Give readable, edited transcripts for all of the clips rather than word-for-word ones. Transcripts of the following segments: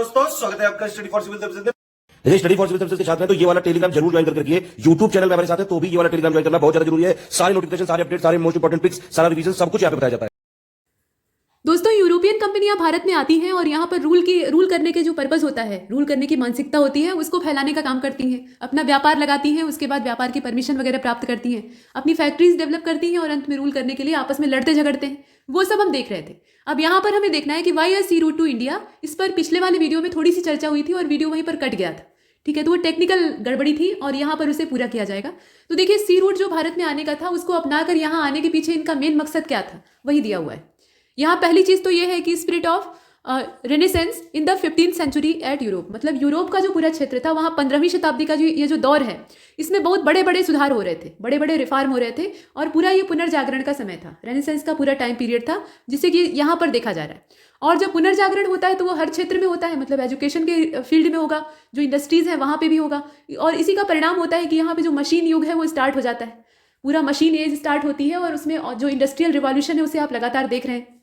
दोस्तों, स्वागत है आपका स्टडी फॉर सिविल सर्विसेज में। यदि स्टडी फॉर सिविल सर्विसेज के छात्र हैं तो ये वाला टेलीग्राम जरूर ज्वाइन करके रखिए। यूट्यूब चैनल में हमारे साथ है तो भी ये वाला टेलीग्राम ज्वाइन करना बहुत ज्यादा जरूरी है। सारे नोटिफिकेशन, सारे अपडेट, सारे मोस्ट इंपोर्टेंट पिक्स, सारा रिवीजन सब कुछ यहाँ पे बताया जाता है। दोस्तों, यूरोपियन कंपनियां भारत में आती हैं और यहाँ पर रूल करने के जो पर्पस होता है, रूल करने की मानसिकता होती है, उसको फैलाने का काम करती हैं। अपना व्यापार लगाती हैं, उसके बाद व्यापार की परमिशन वगैरह प्राप्त करती हैं, अपनी फैक्ट्रीज डेवलप करती हैं और अंत में रूल करने के लिए आपस में लड़ते झगड़ते हैं। वो सब हम देख रहे थे। अब यहाँ पर हमें देखना है कि why sea route to India. इस पर पिछले वाले वीडियो में थोड़ी सी चर्चा हुई थी और वीडियो वहीं पर कट गया था। ठीक है, तो वो टेक्निकल गड़बड़ी थी और यहाँ पर उसे पूरा किया जाएगा। तो देखिए, सी रूट जो भारत में आने का था, उसको अपनाकर यहाँ आने के पीछे इनका मेन मकसद क्या था, वही दिया हुआ है। यहाँ पहली चीज तो ये है कि spirit of renaissance in the 15th century at Europe. मतलब यूरोप का जो पूरा क्षेत्र था, वहाँ 15वीं शताब्दी का ये जो दौर है, इसमें बहुत बड़े बड़े सुधार हो रहे थे, बड़े बड़े रिफॉर्म हो रहे थे और पूरा ये पुनर्जागरण का समय था। रेनेसेंस का पूरा टाइम पीरियड था, जिसे कि यहाँ पर देखा जा रहा है। और जब पुनर्जागरण होता है तो वो हर क्षेत्र में होता है, मतलब एजुकेशन के फील्ड में होगा, जो इंडस्ट्रीज है वहाँ पे भी होगा। और इसी का परिणाम होता है कि यहाँ पे जो मशीन युग है वो स्टार्ट हो जाता है, पूरा मशीन एज स्टार्ट होती है और उसमें जो इंडस्ट्रियल रिवॉल्यूशन है उसे आप लगातार देख रहे हैं।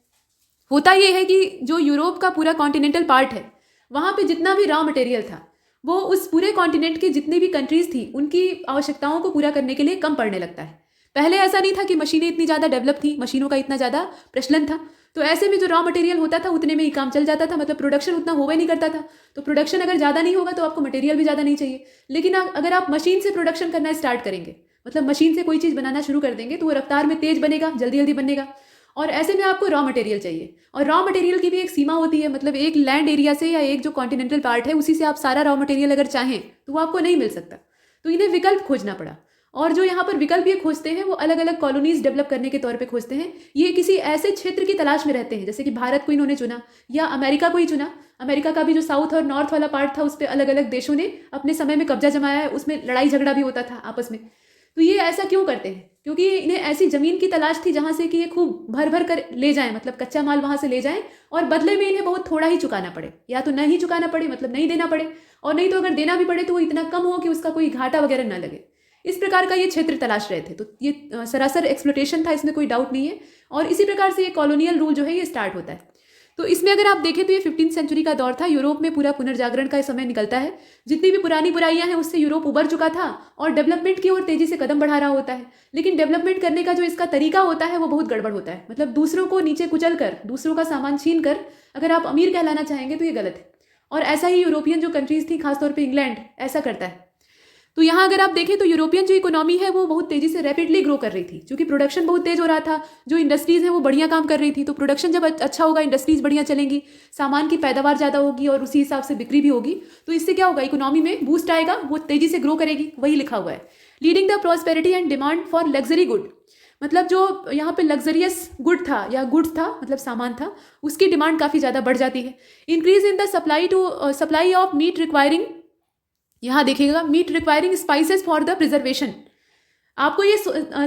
होता ये है कि जो यूरोप का पूरा कॉन्टिनेंटल पार्ट है, वहाँ पे जितना भी रॉ मटेरियल था, वो उस पूरे कॉन्टिनेंट की जितनी भी कंट्रीज थी, उनकी आवश्यकताओं को पूरा करने के लिए कम पड़ने लगता है। पहले ऐसा नहीं था कि मशीनें इतनी ज़्यादा डेवलप थी, मशीनों का इतना ज़्यादा प्रचलन था, तो ऐसे में जो रॉ मटेरियल होता था उतने में ही काम चल जाता था। मतलब प्रोडक्शन उतना होवे नहीं करता था। तो प्रोडक्शन अगर ज़्यादा नहीं होगा तो आपको मटेरियल भी ज़्यादा नहीं चाहिए। लेकिन अगर आप मशीन से प्रोडक्शन करना स्टार्ट करेंगे, मतलब मशीन से कोई चीज़ बनाना शुरू कर देंगे, तो वो रफ्तार में तेज बनेगा, जल्दी जल्दी बनेगा। और ऐसे में आपको रॉ मटेरियल चाहिए, और रॉ मटेरियल की भी एक सीमा होती है। मतलब एक लैंड एरिया से या एक जो कॉन्टिनेंटल पार्ट है, उसी से आप सारा रॉ मटेरियल अगर चाहें तो वो आपको नहीं मिल सकता। तो इन्हें विकल्प खोजना पड़ा। और जो यहाँ पर विकल्प ये खोजते हैं, वो अलग अलग कॉलोनीज डेवलप करने के तौर पे खोजते हैं। ये किसी ऐसे क्षेत्र की तलाश में रहते हैं, जैसे कि भारत को इन्होंने चुना या अमेरिका को ही चुना। अमेरिका का भी जो साउथ और नॉर्थ वाला पार्ट था, उस पर अलग अलग देशों ने अपने समय में कब्जा जमाया है। उसमें लड़ाई झगड़ा भी होता था आपस में। तो ये ऐसा क्यों करते हैं? क्योंकि इन्हें ऐसी जमीन की तलाश थी जहाँ से कि ये खूब भर भर कर ले जाएं, मतलब कच्चा माल वहाँ से ले जाएं, और बदले में इन्हें बहुत थोड़ा ही चुकाना पड़े, या तो नहीं चुकाना पड़े, मतलब नहीं देना पड़े, और नहीं तो अगर देना भी पड़े तो वो इतना कम हो कि उसका कोई घाटा वगैरह ना लगे। इस प्रकार का ये क्षेत्र तलाश रहे थे। तो ये सरासर एक्सप्लोटेशन था, इसमें कोई डाउट नहीं है। और इसी प्रकार से ये कॉलोनियल रूल जो है ये स्टार्ट होता है। तो इसमें अगर आप देखें तो ये 15th सेंचुरी का दौर था। यूरोप में पूरा पुनर्जागरण का समय निकलता है। जितनी भी पुरानी बुराइयां हैं उससे यूरोप उबर चुका था और डेवलपमेंट की ओर तेजी से कदम बढ़ा रहा होता है। लेकिन डेवलपमेंट करने का जो इसका तरीका होता है वो बहुत गड़बड़ होता है। मतलब दूसरों को नीचे कुचल कर, दूसरों का सामान छीन कर अगर आप अमीर कहलाना चाहेंगे तो ये गलत है। और ऐसा ही यूरोपियन जो कंट्रीज थी, खासतौर पर इंग्लैंड, ऐसा करता है। तो यहाँ अगर आप देखें तो यूरोपियन जो इकोनॉमी है वो बहुत तेजी से रैपिडली ग्रो कर रही थी, क्योंकि प्रोडक्शन बहुत तेज हो रहा था। जो इंडस्ट्रीज हैं वो बढ़िया काम कर रही थी। तो प्रोडक्शन जब अच्छा होगा, इंडस्ट्रीज बढ़िया चलेंगी, सामान की पैदावार ज़्यादा होगी और उसी हिसाब से बिक्री भी होगी। तो इससे क्या होगा, इकोनॉमी में बूस्ट आएगा, वो तेजी से ग्रो करेगी। वही लिखा हुआ है, leading the prosperity and demand for luxury good. मतलब जो यहाँ पे लग्जरियस गुड था या गुड्स था, मतलब सामान था, उसकी डिमांड काफ़ी ज़्यादा बढ़ जाती है। Increase in the supply of meat requiring, यहाँ देखिएगा, meat requiring spices for the preservation. आपको ये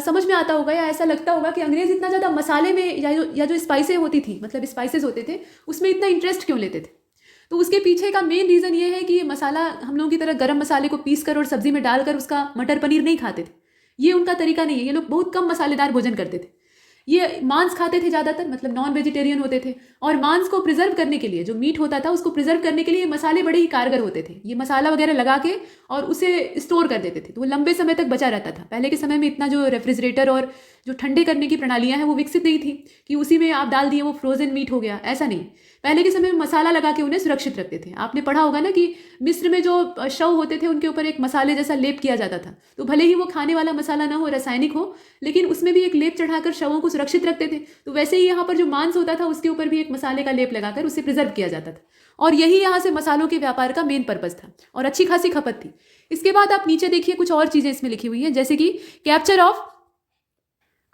समझ में आता होगा या ऐसा लगता होगा कि अंग्रेज इतना ज़्यादा मसाले में या जो स्पाइसेस होती थी, मतलब स्पाइसेस होते थे, उसमें इतना इंटरेस्ट क्यों लेते थे? तो उसके पीछे का मेन रीज़न ये है कि ये मसाला हम लोगों की तरह गरम मसाले को पीस कर और सब्जी में डालकर उसका मटर पनीर नहीं खाते थे। ये उनका तरीका नहीं है। ये लोग बहुत कम मसालेदार भोजन करते थे। ये मांस खाते थे ज़्यादातर, मतलब नॉन वेजिटेरियन होते थे। और मांस को प्रिजर्व करने के लिए, जो मीट होता था उसको प्रिजर्व करने के लिए मसाले बड़े ही कारगर होते थे। ये मसाला वगैरह लगा के और उसे स्टोर कर देते थे, तो वो लंबे समय तक बचा रहता था। पहले के समय में इतना जो रेफ्रिजरेटर और जो ठंडे करने की प्रणालियां हैं वो विकसित नहीं थी कि उसी में आप डाल दिए वो फ्रोजन मीट हो गया, ऐसा नहीं। पहले के समय में मसाला लगा के उन्हें सुरक्षित रखते थे। आपने पढ़ा होगा ना कि मिस्र में जो शव होते थे उनके ऊपर एक मसाले जैसा लेप किया जाता था। तो भले ही वो खाने वाला मसाला ना हो, रासायनिक हो, लेकिन उसमें भी एक लेप चढ़ाकर शवों को सुरक्षित रखते थे। तो वैसे ही यहाँ पर जो मांस होता था उसके ऊपर भी एक मसाले का लेप लगाकर उसे प्रिजर्व किया जाता था। और यही यहाँ से मसालों के व्यापार का मेन पर्पज था और अच्छी खासी खपत थी। इसके बाद आप नीचे देखिए, कुछ और चीज़ें इसमें लिखी हुई हैं, जैसे कि capture of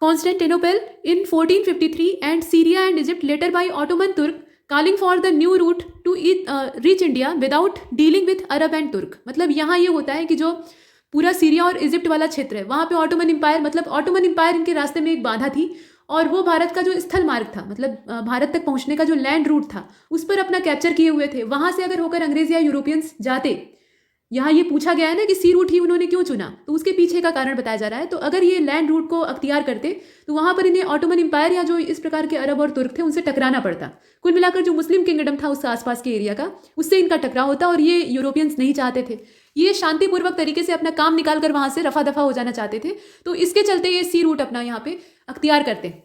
Constantinople in 1453 and Syria and Egypt later by Ottoman Turk, calling for the new route to reach India without dealing with Arab and Turk। मतलब यहाँ ये होता है कि जो पूरा सीरिया और इजिप्ट वाला क्षेत्र है, वहाँ पे ऑटोमन एम्पायर, मतलब ऑटोमन एम्पायर इनके रास्ते में एक बाधा थी। और वो भारत का जो स्थल मार्ग था, मतलब भारत तक पहुँचने का जो लैंड रूट था, उस पर अपना कैप्चर किए हुए थे। वहाँ से अगर होकर अंग्रेज या यूरोपियंस जाते यहाँ ये पूछा गया है ना कि सी रूट ही उन्होंने क्यों चुना, तो उसके पीछे का कारण बताया जा रहा है। तो अगर ये लैंड रूट को अख्तियार करते तो वहाँ पर इन्हें ऑटोमन एम्पायर या जो इस प्रकार के अरब और तुर्क थे उनसे टकराना पड़ता। कुल मिलाकर जो मुस्लिम किंगडम था उस आसपास के एरिया का, उससे इनका टकराव होता और ये यूरोपियंस नहीं चाहते थे। ये शांतिपूर्वक तरीके से अपना काम निकाल कर वहाँ से रफा दफा हो जाना चाहते थे, तो इसके चलते ये सी रूट अपना यहाँ पे अख्तियार करते हैं।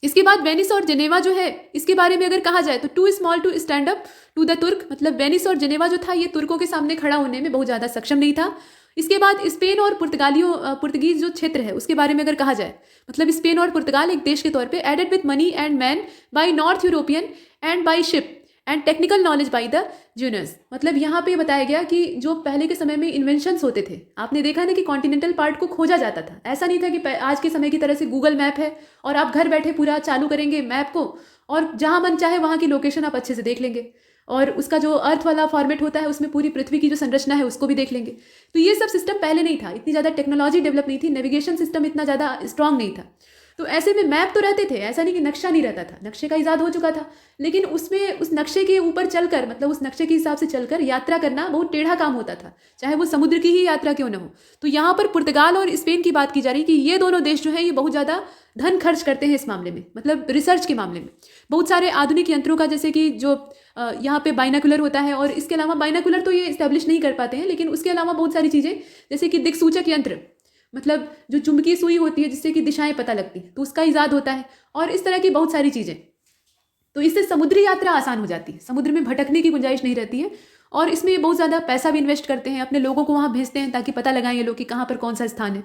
इसके बाद वेनिस और जेनेवा जो है, इसके बारे में अगर कहा जाए तो too small to stand up to the Turk, मतलब वेनिस और जेनेवा जो था ये तुर्कों के सामने खड़ा होने में बहुत ज़्यादा सक्षम नहीं था। इसके बाद स्पेन और पुर्तगालीज जो क्षेत्र है उसके बारे में अगर कहा जाए, मतलब स्पेन और पुर्तगाल एक देश के तौर पे aided with money and man by north European and by ship and technical knowledge by the Genoese, मतलब यहाँ पे बताया गया कि जो पहले के समय में इन्वेंशंस होते थे, आपने देखा ना कि कॉन्टिनेंटल पार्ट को खोजा जाता था। ऐसा नहीं था कि आज के समय की तरह से गूगल मैप है और आप घर बैठे पूरा चालू करेंगे मैप को और जहाँ मन चाहे वहाँ की लोकेशन आप अच्छे से देख लेंगे, और उसका जो अर्थ वाला फॉर्मेट होता है उसमें पूरी पृथ्वी की जो संरचना है उसको भी देख लेंगे। तो ये सब सिस्टम पहले नहीं था, इतनी ज़्यादा टेक्नोलॉजी डेवलप नहीं थी, नेविगेशन सिस्टम इतना ज़्यादा स्ट्रांग नहीं था। तो ऐसे में मैप तो रहते थे, ऐसा नहीं कि नक्शा नहीं रहता था, नक्शे का इजाद हो चुका था, लेकिन उसमें उस नक्शे के ऊपर चलकर, मतलब उस नक्शे के हिसाब से चलकर यात्रा करना बहुत टेढ़ा काम होता था, चाहे वो समुद्र की ही यात्रा क्यों न हो। तो यहाँ पर पुर्तगाल और स्पेन की बात की जा रही कि ये दोनों देश जो हैं ये बहुत ज़्यादा धन खर्च करते हैं इस मामले में, मतलब रिसर्च के मामले में। बहुत सारे आधुनिक यंत्रों का, जैसे कि जो यहाँ पे बाइनाकुलर होता है, और इसके अलावा बाइनाकुलर तो ये इस्टेब्लिश नहीं कर पाते हैं, लेकिन उसके अलावा बहुत सारी चीज़ें जैसे कि दिक्सूचक यंत्र, मतलब जो चुंबकीय सुई होती है जिससे कि दिशाएं पता लगती हैं, तो उसका इजाद होता है, और इस तरह की बहुत सारी चीज़ें। तो इससे समुद्री यात्रा आसान हो जाती है, समुद्र में भटकने की गुंजाइश नहीं रहती है, और इसमें ये बहुत ज़्यादा पैसा भी इन्वेस्ट करते हैं, अपने लोगों को वहाँ भेजते हैं ताकि पता लगाएं ये लोग कि कहाँ पर कौन सा स्थान है,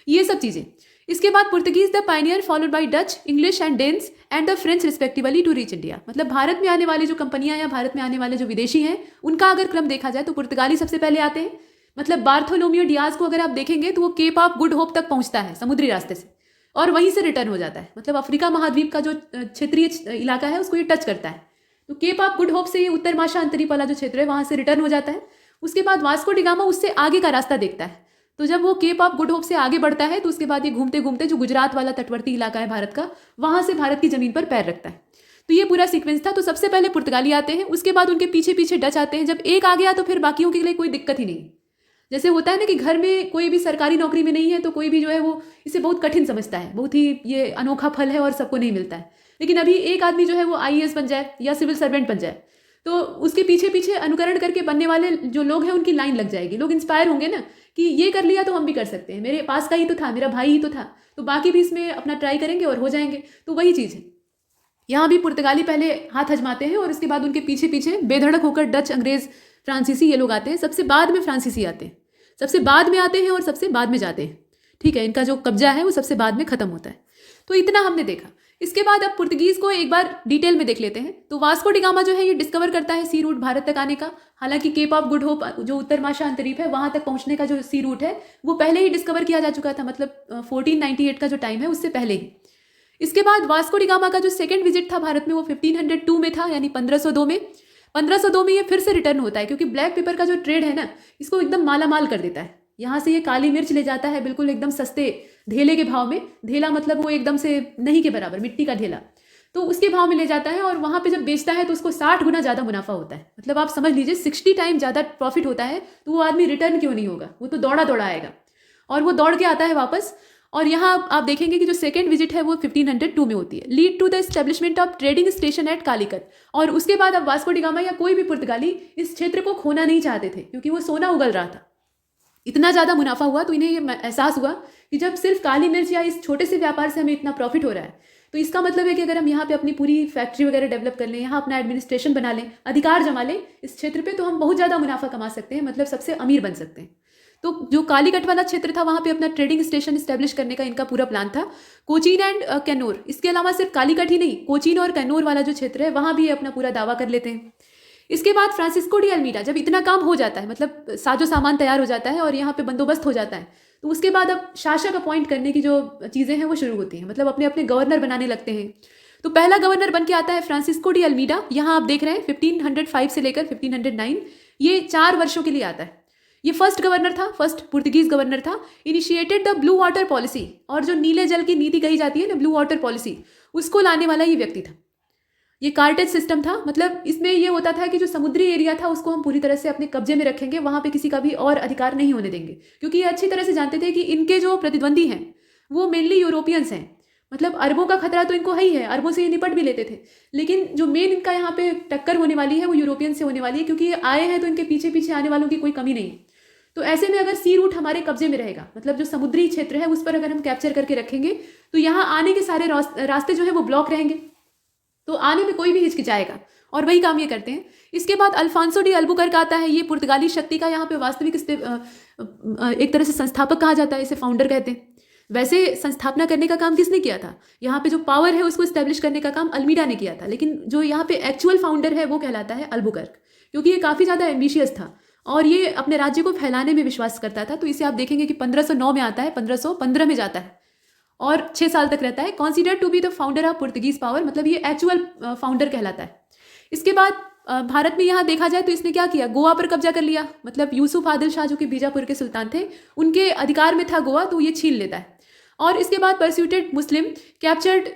ये सब चीज़ें। इसके बाद Portuguese the pioneer followed by Dutch, English and Danes and the French respectively to reach India, मतलब भारत में आने वाली जो कंपनियां या भारत में आने वाले जो विदेशी हैं उनका अगर क्रम देखा जाए तो पुर्तगाली सबसे पहले आते हैं। मतलब बार्थोलोमियो डियाज को अगर आप देखेंगे तो वो केप ऑफ गुड होप तक पहुंचता है समुद्री रास्ते से, और वहीं से रिटर्न हो जाता है, मतलब अफ्रीका महाद्वीप का जो क्षेत्रीय इलाका है उसको ये टच करता है। तो केप ऑफ गुड होप से ये उत्तर माशा अंतरीप वाला जो क्षेत्र है वहाँ से रिटर्न हो जाता है। उसके बाद वास्को डिगामा उससे आगे का रास्ता देखता है, तो जब वो केप ऑफ गुड होप से आगे बढ़ता है तो उसके बाद ये घूमते घूमते जो गुजरात वाला तटवर्ती इलाका है भारत का, वहाँ से भारत की ज़मीन पर पैर रखता है। तो ये पूरा सीक्वेंस था। तो सबसे पहले पुर्तगाली आते हैं, उसके बाद उनके पीछे पीछे डच आते हैं। जब एक आ गया तो फिर बाकियों के लिए कोई दिक्कत ही नहीं। जैसे होता है ना कि घर में कोई भी सरकारी नौकरी में नहीं है तो कोई भी जो है वो इसे बहुत कठिन समझता है, बहुत ही ये अनोखा फल है और सबको नहीं मिलता है। लेकिन अभी एक आदमी जो है वो IAS बन जाए या सिविल सर्वेंट बन जाए तो उसके पीछे पीछे अनुकरण करके बनने वाले जो लोग हैं उनकी लाइन लग जाएगी, लोग इंस्पायर होंगे ना कि ये कर लिया तो हम भी कर सकते हैं, मेरे पास का ही तो था, मेरा भाई ही तो था, तो बाकी भी इसमें अपना ट्राई करेंगे और हो जाएंगे। तो वही चीज़ है, यहाँ भी पुर्तगाली पहले हाथ आजमाते हैं और उसके बाद उनके पीछे पीछे बेधड़क होकर डच, अंग्रेज, फ्रांसीसी ये लोग आते हैं। सबसे बाद में फ्रांसीसी आते हैं, सबसे बाद में आते हैं और सबसे बाद में जाते हैं। ठीक है, इनका जो कब्जा है वो सबसे बाद में खत्म होता है। तो इतना हमने देखा। इसके बाद अब पुर्तगीज़ को एक बार डिटेल में देख लेते हैं। तो वास्को डिगामा जो है ये डिस्कवर करता है सी रूट भारत तक आने का। हालांकि केप ऑफ गुड होप जो उत्तर माशा अंतरीप है वहाँ तक पहुँचने का जो सी रूट है वो पहले ही डिस्कवर किया जा चुका था, मतलब 1498 का जो टाइम है उससे पहले ही। इसके बाद वास्को डिगामा का जो सेकेंड विजिट था भारत में वो 1502 में था, यानी 1502 में। 1502 में ये फिर से रिटर्न होता है क्योंकि ब्लैक पेपर का जो ट्रेड है ना इसको एकदम मालामाल कर देता है। यहाँ से ये काली मिर्च ले जाता है बिल्कुल एकदम सस्ते ढेले के भाव में। ढेला मतलब वो एकदम से नहीं के बराबर, मिट्टी का ढेला, तो उसके भाव में ले जाता है और वहाँ पे जब बेचता है तो उसको 60 गुना ज़्यादा मुनाफा होता है। मतलब आप समझ लीजिए 60 टाइम ज़्यादा प्रॉफिट होता है। तो वो आदमी रिटर्न क्यों नहीं होगा, वो तो दौड़ा दौड़ा आएगा और वो दौड़ के आता है वापस। और यहाँ आप देखेंगे कि जो सेकेंड विजिट है वो 1502 में होती है। Lead to the establishment of trading station at Calicut. और उसके बाद अब वास्को डिगामा या कोई भी पुर्तगाली इस क्षेत्र को खोना नहीं चाहते थे क्योंकि वो सोना उगल रहा था। इतना ज़्यादा मुनाफा हुआ तो इन्हें ये एहसास हुआ कि जब सिर्फ काली मिर्च या इस छोटे से व्यापार से हमें इतना प्रॉफिट हो रहा है तो इसका मतलब है कि अगर हम यहाँ पे अपनी पूरी फैक्ट्री वगैरह डेवलप कर लें, यहाँ अपना एडमिनिस्ट्रेशन बना लें, अधिकार जमा लें इस क्षेत्र पे, तो हम बहुत ज़्यादा मुनाफा कमा सकते हैं, मतलब सबसे अमीर बन सकते हैं। तो जो कालीकट वाला क्षेत्र था वहाँ पे अपना ट्रेडिंग स्टेशन इस्टेब्लिश करने का इनका पूरा प्लान था। कोचीन एंड कैनूर, इसके अलावा सिर्फ कालीकट ही नहीं, कोचीन और कैनूर वाला जो क्षेत्र है वहाँ भी ये अपना पूरा दावा कर लेते हैं। इसके बाद फ्रांसिस्को डी अल्मीडा, जब इतना काम हो जाता है, मतलब साजो सामान तैयार हो जाता है और यहाँ पे बंदोबस्त हो जाता है, तो उसके बाद अब शासक अपॉइंट करने की जो चीज़ें हैं वो शुरू होती हैं, मतलब अपने अपने गवर्नर बनाने लगते हैं। तो पहला गवर्नर बन के आता है फ्रांसिस्को डी अल्मीडा। यहाँ आप देख रहे हैं 1505 से लेकर 1509, ये 4 वर्षों के लिए आता है। ये फर्स्ट गवर्नर था, फर्स्ट पुर्तगीज गवर्नर था। Initiated the blue water policy, और जो नीले जल की नीति कही जाती है ना, ब्लू वाटर पॉलिसी, उसको लाने वाला ये व्यक्ति था। ये कार्टेज सिस्टम था। मतलब इसमें ये होता था कि जो समुद्री एरिया था उसको हम पूरी तरह से अपने कब्जे में रखेंगे, वहाँ पे किसी का भी और अधिकार नहीं होने देंगे, क्योंकि ये अच्छी तरह से जानते थे कि इनके जो प्रतिद्वंदी हैं वो मेनली यूरोपियंस हैं। मतलब अरबों का खतरा तो इनको है ही है, अरबों से ये निपट भी लेते थे, लेकिन जो मेन इनका यहाँ पे टक्कर होने वाली है वो यूरोपियन से होने वाली है, क्योंकि ये आए हैं तो इनके पीछे पीछे आने वालों की कोई कमी नहीं है। तो ऐसे में अगर सी रूट हमारे कब्जे में रहेगा, मतलब जो समुद्री क्षेत्र है उस पर अगर हम कैप्चर करके रखेंगे, तो यहाँ आने के सारे रास्ते जो है वो ब्लॉक रहेंगे, तो आने में कोई भी हिचकिचाएगा, और वही काम ये करते हैं। इसके बाद अल्फांसो डी अल्बुकर्क आता है। ये पुर्तगाली शक्ति का यहाँ पे वास्तविक एक तरह से संस्थापक कहा जाता है, इसे फाउंडर कहते हैं। वैसे संस्थापना करने का काम किसने किया था? यहाँ पे जो पावर है उसको स्टैब्लिश करने का काम अल्मीडा ने किया था, लेकिन जो यहाँ पे एक्चुअल फाउंडर है वो कहलाता है अल्बुकर्क, क्योंकि ये काफ़ी ज़्यादा एम्बिशियस था और ये अपने राज्य को फैलाने में विश्वास करता था। तो इसे आप देखेंगे कि 1509 में आता है, 1515 में जाता है और 6 साल तक रहता है। Considered to be the founder of Portuguese power, मतलब ये एक्चुअल फाउंडर कहलाता है। इसके बाद भारत में यहाँ देखा जाए तो इसने क्या किया, गोवा पर कब्जा कर लिया। मतलब यूसुफ आदिल शाह जो कि बीजापुर के सुल्तान थे, उनके अधिकार में था गोवा, तो ये छीन लेता है। और इसके बाद परस्यूटेड मुस्लिम कैप्चर्ड,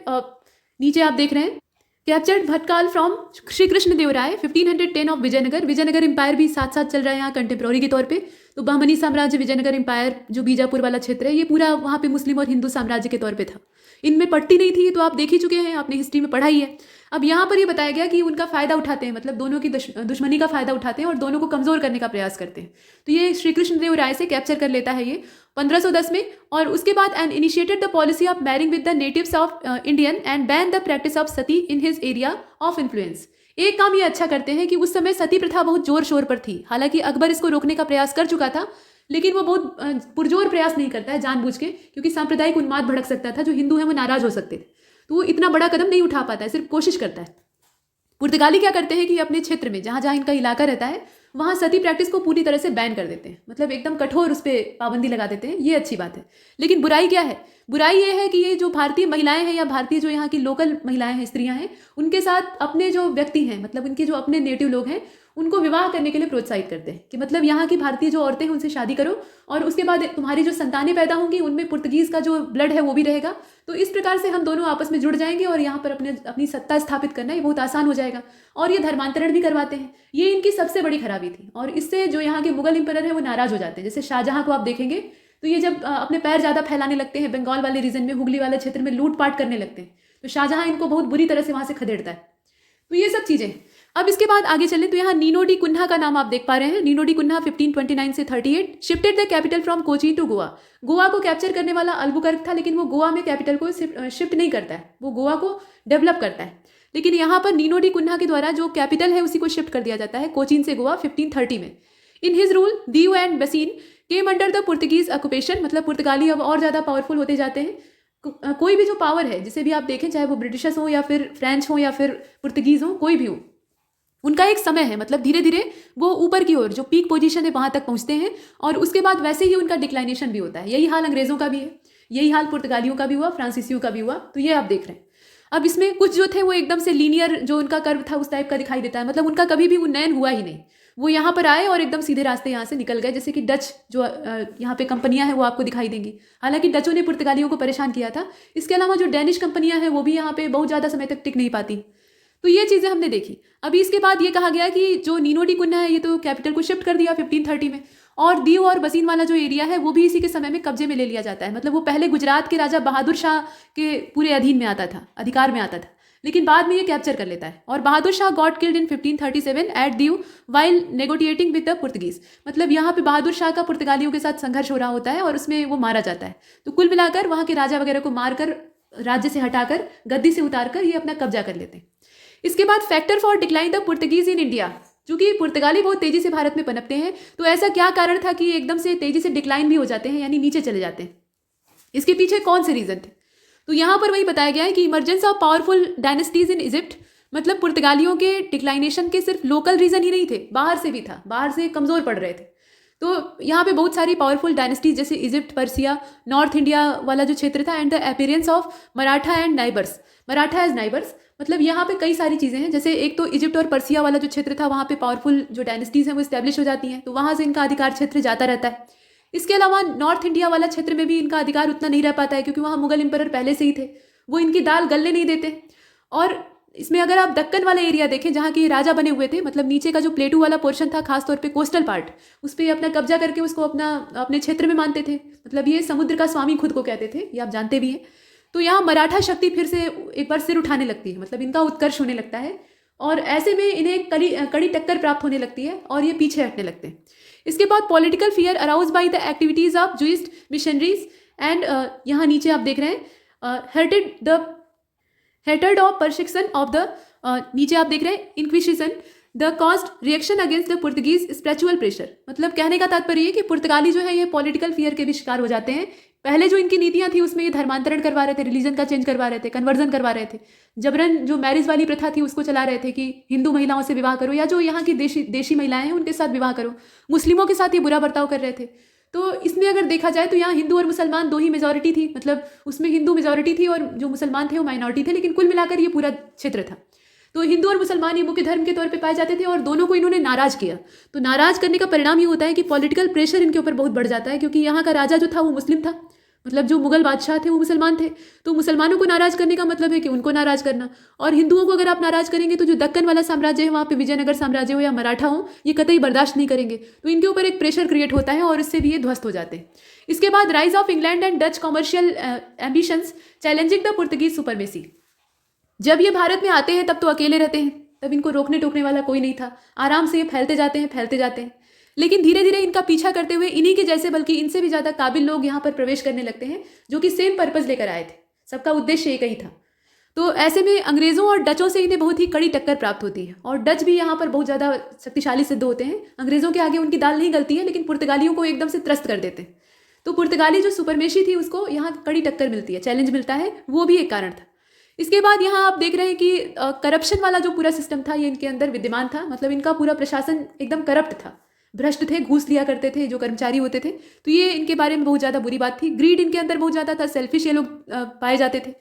नीचे आप देख रहे हैं, captured Bhatkal from Shri Krishna Deva Raya 1510 of Vijayanagar. Vijayanagar empire भी साथ साथ चल रहा है यहाँ कंटेम्प्रोरी के तौर पे। तो बहमनी साम्राज्य, विजयनगर एम्पायर जो बीजापुर वाला क्षेत्र है, ये पूरा वहाँ पे मुस्लिम और हिंदू साम्राज्य के तौर पे था। इनमें पट्टी नहीं थी, तो आप देख ही चुके हैं, आपने हिस्ट्री में पढ़ा ही है। अब यहाँ पर ये बताया गया कि उनका फ़ायदा उठाते हैं, मतलब दोनों की दुश्मनी का फ़ायदा उठाते हैं और दोनों को कमज़ोर करने का प्रयास करते हैं। तो ये श्री कृष्ण देव राय से कैप्चर कर लेता है ये 1510 में। और उसके बाद and initiated the policy of marrying with the natives of Indian and ban the practice of Sati in his area of influence. एक काम ये अच्छा करते हैं कि उस समय सती प्रथा बहुत जोर शोर पर थी। हालांकि अकबर इसको रोकने का प्रयास कर चुका था, लेकिन वो बहुत पुरजोर प्रयास नहीं करता है जानबूझ के, क्योंकि सांप्रदायिक उन्माद भड़क सकता था, जो हिंदू हैं वो नाराज हो सकते थे, तो वो इतना बड़ा कदम नहीं उठा पाता है, सिर्फ कोशिश करता है। पुर्तगाली क्या करते हैं कि अपने क्षेत्र में जहाँ जहाँ इनका इलाका रहता है वहाँ सती प्रैक्टिस को पूरी तरह से बैन कर देते हैं, मतलब एकदम कठोर उस पर पाबंदी लगा देते हैं। ये अच्छी बात है, लेकिन बुराई क्या है? बुराई ये है कि ये जो भारतीय महिलाएं हैं या भारतीय जो यहाँ की लोकल महिलाएं हैं, स्त्रियां हैं, उनके साथ अपने जो व्यक्ति हैं, मतलब उनके जो अपने नेटिव लोग हैं, उनको विवाह करने के लिए प्रोत्साहित करते हैं कि मतलब यहाँ की भारतीय जो औरतें हैं उनसे शादी करो और उसके बाद तुम्हारी जो संतानें पैदा होंगी उनमें पुर्तगीज़ का जो ब्लड है वो भी रहेगा। तो इस प्रकार से हम दोनों आपस में जुड़ जाएंगे और यहाँ पर अपनी सत्ता स्थापित करना ये बहुत आसान हो जाएगा। और ये धर्मांतरण भी करवाते हैं। ये इनकी सबसे बड़ी खराबी थी और इससे जो यहाँ के मुगल इंपरर हैं वो नाराज हो जाते हैं। जैसे शाहजहाँ को आप देखेंगे तो ये जब अपने पैर ज़्यादा फैलाने लगते हैं, बंगाल वाले रीजन में, हुगली वाले क्षेत्र में लूटपाट करने लगते हैं, तो शाहजहाँ इनको बहुत बुरी तरह से वहाँ से खदेड़ता है। तो ये सब चीज़ें। अब इसके बाद आगे चलें तो यहाँ नीनो डी कुन्हा का नाम आप देख पा रहे हैं। नीनो डी कुन्हा 1529 से 38 shifted the capital from Cochin to Goa. Goa को कैप्चर करने वाला अल्बुकर्क था, लेकिन वो गोवा में कैपिटल को शिफ्ट नहीं करता है, वो गोवा को डेवलप करता है। लेकिन यहाँ पर नीनो डी कुन्हा के द्वारा जो कैपिटल है उसी को शिफ्ट कर दिया जाता है कोचीन से गोवा 1530 में। In his rule Diu and Bassein came under the Portuguese occupation, मतलब पुर्तगाली अब और ज़्यादा पावरफुल होते जाते हैं। कोई भी जो पावर है, जिसे भी आप देखें, चाहे वो ब्रिटिशर्स हो या फिर फ्रेंच हो या फिर पुर्तगीज़ हो, कोई भी हो, उनका एक समय है, मतलब धीरे धीरे वो ऊपर की ओर जो पीक पोजीशन है वहाँ तक पहुँचते हैं और उसके बाद वैसे ही उनका डिक्लाइनेशन भी होता है। यही हाल अंग्रेज़ों का भी है, यही हाल पुर्तगालियों का भी हुआ, फ्रांसीसियों का भी हुआ। तो ये आप देख रहे हैं। अब इसमें कुछ जो थे वो एकदम से लीनियर, जो उनका कर्व था उस टाइप का दिखाई देता है, मतलब उनका कभी भी उन्नयन हुआ ही नहीं। वो यहाँ पर आए और एकदम सीधे रास्ते यहाँ से निकल गए। जैसे कि डच जो यहाँ पे कंपनियां हैं वो आपको दिखाई देंगी। हालांकि डचों ने पुर्तगालियों को परेशान किया था। इसके अलावा जो डेनिश कंपनियां हैं वो भी यहाँ पे बहुत ज़्यादा समय तक टिक नहीं पाती। तो ये चीज़ें हमने देखी। अभी इसके बाद ये कहा गया कि जो नीनो डी कुन्हा है ये तो कैपिटल को शिफ्ट कर दिया 1530 में, और दीव और बसीन वाला जो एरिया है वो भी इसी के समय में कब्जे में ले लिया जाता है। मतलब वो पहले गुजरात के राजा बहादुर शाह के पूरे अधीन में आता था, अधिकार में आता था, लेकिन बाद में ये कैप्चर कर लेता है। और Bahadur Shah got killed in 1537 at Diu while negotiating with the Portuguese. मतलब यहाँ पे बहादुर शाह का पुर्तगालियों के साथ संघर्ष हो रहा होता है और उसमें वो मारा जाता है। तो कुल मिलाकर वहाँ के राजा वगैरह को मारकर, राज्य से हटाकर, गद्दी से उतारकर ये अपना कब्जा कर लेते हैं। इसके बाद factor for decline the Portuguese in India, चूंकि पुर्तगाली बहुत तेजी से भारत में पनपते हैं, तो ऐसा क्या कारण था कि एकदम से तेजी से डिक्लाइन भी हो जाते हैं, यानी नीचे चले जाते हैं? इसके पीछे कौन से रीजन थे? तो यहाँ पर वही बताया गया है कि emergence of powerful dynasties in Egypt, मतलब पुर्तगालियों के डिक्लाइनेशन के सिर्फ लोकल रीजन ही नहीं थे, बाहर से भी था, बाहर से कमज़ोर पड़ रहे थे। तो यहाँ पे बहुत सारी पावरफुल डायनेस्टीज जैसे इजिप्ट, पर्सिया, नॉर्थ इंडिया वाला जो क्षेत्र था, and the appearance of Maratha and neighbours, Maratha as neighbours, मतलब यहाँ पे कई सारी चीज़ें हैं। जैसे एक तो इजिप्ट और पर्सिया वाला जो क्षेत्र था वहाँ पे पावरफुल जो डायनेस्टीज हैं वो इस्टेब्लिश हो जाती हैं, तो वहाँ से इनका अधिकार क्षेत्र जाता रहता है। इसके अलावा नॉर्थ इंडिया वाला क्षेत्र में भी इनका अधिकार उतना नहीं रह पाता है, क्योंकि वहाँ मुगल इंपरर पहले से ही थे, वो इनकी दाल गलने नहीं देते। और इसमें अगर आप दक्कन वाला एरिया देखें जहाँ के राजा बने हुए थे, मतलब नीचे का जो प्लेटू वाला पोर्शन था, खासतौर पे कोस्टल पार्ट, उस पर अपना कब्जा करके उसको अपने क्षेत्र में मानते थे। मतलब ये समुद्र का स्वामी खुद को कहते थे, ये आप जानते भी हैं। तो यहाँ मराठा शक्ति फिर से एक बार सिर उठाने लगती है, मतलब इनका उत्कर्ष होने लगता है और ऐसे में इन्हें कड़ी टक्कर प्राप्त होने लगती है और ये पीछे हटने लगते हैं। इसके बाद political fear arouse by the activities of Jesuit missionaries and यहाँ नीचे आप देख रहे हैं hated of persecution of the नीचे आप देख रहे हैं inquisition the cost reaction against the Portuguese spiritual pressure. मतलब कहने का तात्पर्य ये कि पुर्तगाली जो है ये पॉलिटिकल फियर के भी शिकार हो जाते हैं। पहले जो इनकी नीतियां थी उसमें ये धर्मांतरण करवा रहे थे, रिलीजन का चेंज करवा रहे थे, कन्वर्जन करवा रहे थे, जबरन जो मैरिज वाली प्रथा थी उसको चला रहे थे कि हिंदू महिलाओं से विवाह करो या जो यहाँ की देशी महिलाएं हैं उनके साथ विवाह करो। मुस्लिमों के साथ ये बुरा बर्ताव कर रहे थे। तो इसमें अगर देखा जाए तो यहाँ हिंदू और मुसलमान दो ही मेजॉरिटी थी, मतलब उसमें हिंदू मेजॉरिटी थी और जो मुसलमान थे वो माइनॉरिटी थे, लेकिन कुल मिलाकर ये पूरा क्षेत्र था। तो हिंदू और मुसलमान ये मुख्य धर्म के तौर पे पाए जाते थे और दोनों को इन्होंने नाराज किया। तो नाराज करने का परिणाम ये होता है कि पॉलिटिकल प्रेशर इनके ऊपर बहुत बढ़ जाता है, क्योंकि यहाँ का राजा जो था वो मुस्लिम था, मतलब जो मुगल बादशाह थे वो मुसलमान थे। तो मुसलमानों को नाराज करने का मतलब है कि उनको नाराज करना, और हिंदुओं को अगर आप नाराज करेंगे तो जो दक्कन वाला साम्राज्य है वहाँ पे विजयनगर साम्राज्य हो या मराठा हो, ये कतई बर्दाश्त नहीं करेंगे। तो इनके ऊपर एक प्रेशर क्रिएट होता है और इससे भी ये ध्वस्त हो जाते हैं। इसके बाद rise of England and Dutch commercial ambitions challenging the Portuguese supremacy. जब ये भारत में आते हैं तब तो अकेले रहते हैं, तब इनको रोकने टोकने वाला कोई नहीं था, आराम से ये फैलते जाते हैं। लेकिन धीरे धीरे इनका पीछा करते हुए इन्हीं के जैसे बल्कि इनसे भी ज़्यादा काबिल लोग यहाँ पर प्रवेश करने लगते हैं, जो कि सेम पर्पस लेकर आए थे, सबका उद्देश्य एक ही था। तो ऐसे में अंग्रेज़ों और डचों से इन्हें बहुत ही कड़ी टक्कर प्राप्त होती है और डच भी यहाँ पर बहुत ज़्यादा शक्तिशाली सिद्ध होते हैं। अंग्रेज़ों के आगे उनकी दाल नहीं गलती है, लेकिन पुर्तगालियों को एकदम से त्रस्त कर देते हैं। तो पुर्तगाली जो सुपरमेशी थी उसको यहाँ कड़ी टक्कर मिलती है, चैलेंज मिलता है, वो भी एक कारण था। इसके बाद यहाँ आप देख रहे हैं कि करप्शन वाला जो पूरा सिस्टम था ये इनके अंदर विद्यमान था। मतलब इनका पूरा प्रशासन एकदम करप्ट था, भ्रष्ट थे, घूस लिया करते थे जो कर्मचारी होते थे। तो ये इनके बारे में बहुत ज़्यादा बुरी बात थी। ग्रीड इनके अंदर बहुत ज़्यादा था, सेल्फिश ये लोग पाए जाते थे,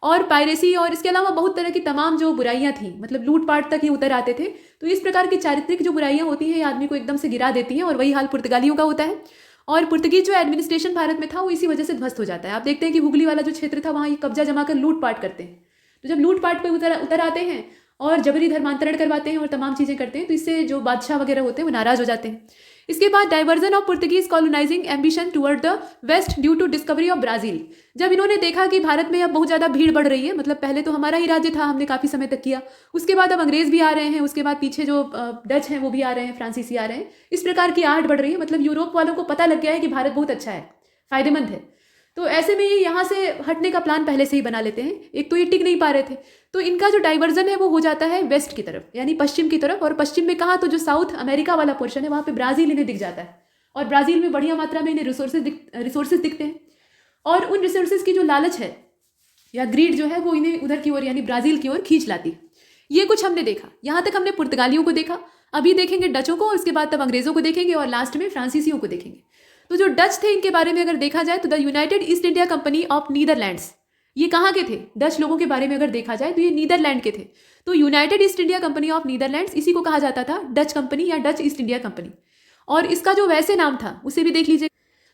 और पायरेसी और इसके अलावा बहुत तरह की तमाम जो बुराइयां थी, मतलब लूटपाट तक ये उतर आते थे। तो इस प्रकार की चारित्रिक जो बुराइयां होती हैं ये आदमी को एकदम से गिरा देती हैं, और वही हाल पुर्तगालियों का होता है। और पुर्तगीज जो एडमिनिस्ट्रेशन भारत में था वो इसी वजह से ध्वस्त हो जाता है। आप देखते हैं कि हुगली वाला जो क्षेत्र था वहाँ ये कब्जा जमाकर लूटपाट करते हैं। तो जब लूटपाट पे उतर आते हैं और जबरी धर्मांतरण करवाते हैं और तमाम चीज़ें करते हैं, तो इससे जो बादशाह वगैरह होते हैं वो नाराज हो जाते हैं। इसके बाद diversion of Portuguese colonising ambition toward the west due to discovery of Brazil. जब इन्होंने देखा कि भारत में अब बहुत ज़्यादा भीड़ बढ़ रही है, मतलब पहले तो हमारा ही राज्य था, हमने काफ़ी समय तक किया, उसके बाद अब अंग्रेज़ भी आ रहे हैं, उसके बाद पीछे जो डच हैं वो भी आ रहे हैं, फ्रांसीसी आ रहे हैं, इस प्रकार की आहट बढ़ रही है। मतलब यूरोप वालों को पता लग गया है कि भारत बहुत अच्छा है, फ़ायदेमंद है। तो ऐसे में ये यहाँ से हटने का प्लान पहले से ही बना लेते हैं। एक तो ये टिक नहीं पा रहे थे, तो इनका जो डाइवर्जन है वो हो जाता है वेस्ट की तरफ, यानी पश्चिम की तरफ। और पश्चिम में कहाँ, तो जो साउथ अमेरिका वाला पोर्शन है वहाँ पे ब्राज़ील इन्हें दिख जाता है, और ब्राज़ील में बढ़िया मात्रा में इन्हें रिसोर्सेज दिखते हैं। और उन रिसोर्सेज की जो लालच है या ग्रीड जो है वो इन्हें उधर की ओर यानी ब्राज़ील की ओर खींच लाती है। ये कुछ हमने देखा। यहाँ तक हमने पुर्तगालियों को देखा, अभी देखेंगे डचों को, उसके बाद तब अंग्रेज़ों को देखेंगे और लास्ट में फ्रांसीसियों को देखेंगे। तो जो डच थे इनके बारे में अगर देखा जाए तो the United East India Company of Netherlands, ये कहाँ के थे? डच लोगों के बारे में अगर देखा जाए तो ये नीदरलैंड के थे। तो United East India Company of Netherlands, इसी को कहा जाता था डच कंपनी या डच ईस्ट इंडिया कंपनी। और इसका जो वैसे नाम था उसे भी देख लीजिए,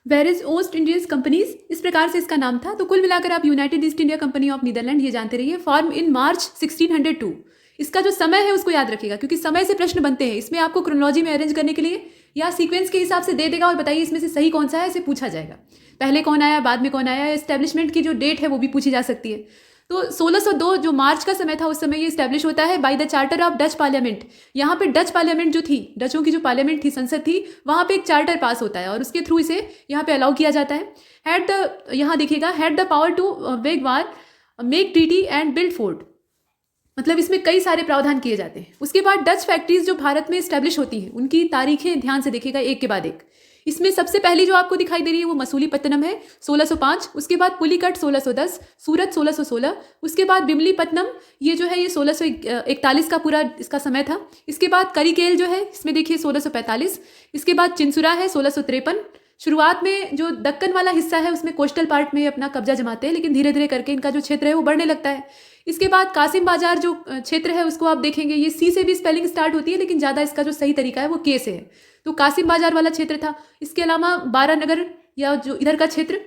वेरिज ओस्ट इंडियंस कंपनीज, इस प्रकार से इसका नाम था। तो कुल मिलाकर आप United East India Company of Netherland ये जानते रहिए। Form in March 1602। इसका जो समय है उसको याद रखिएगा, क्योंकि समय से प्रश्न बनते हैं। इसमें आपको क्रोनोलॉजी में अरेंज करने के लिए या सीक्वेंस के हिसाब से दे देगा और बताइए इसमें से सही कौन सा है, इसे पूछा जाएगा। पहले कौन आया, बाद में कौन आया, एस्टेब्लिशमेंट की जो डेट है वो भी पूछी जा सकती है। तो 1602 जो मार्च का समय था उस समय ये इस्टेब्लिश होता है by the charter of Dutch parliament. यहाँ पे डच पार्लियामेंट जो थी, डचों की जो पार्लियामेंट थी, संसद थी, वहाँ पे एक चार्टर पास होता है और उसके थ्रू इसे यहाँ पे अलाउ किया जाता है। यहाँ देखिएगा, had the power to wage war, make treaty and build fort. मतलब इसमें कई सारे प्रावधान किए जाते हैं। उसके बाद डच फैक्ट्रीज जो भारत में इस्टेब्लिश होती हैं उनकी तारीखें ध्यान से देखिएगा एक के बाद एक। इसमें सबसे पहली जो आपको दिखाई दे रही है वो मसूलीपट्टनम है 1605, उसके बाद पुलिकट 1610, सूरत 1616, उसके बाद बिमलीपट्टनम ये जो है ये 1641 का पूरा इसका समय था। इसके बाद करिकेल जो है इसमें देखिए 1645, इसके बाद चिंसुरा है 1653। शुरुआत में जो दक्कन वाला हिस्सा है उसमें कोस्टल पार्ट में अपना कब्जा जमाते हैं, लेकिन धीरे धीरे करके इनका जो क्षेत्र है वो बढ़ने लगता है। इसके बाद कासिम बाजार जो क्षेत्र है उसको आप देखेंगे, ये सी से भी स्पेलिंग स्टार्ट होती है, लेकिन ज़्यादा इसका जो सही तरीका है वो के से है। तो कासिम बाजार वाला क्षेत्र था। इसके अलावा बारानगर या जो इधर का क्षेत्र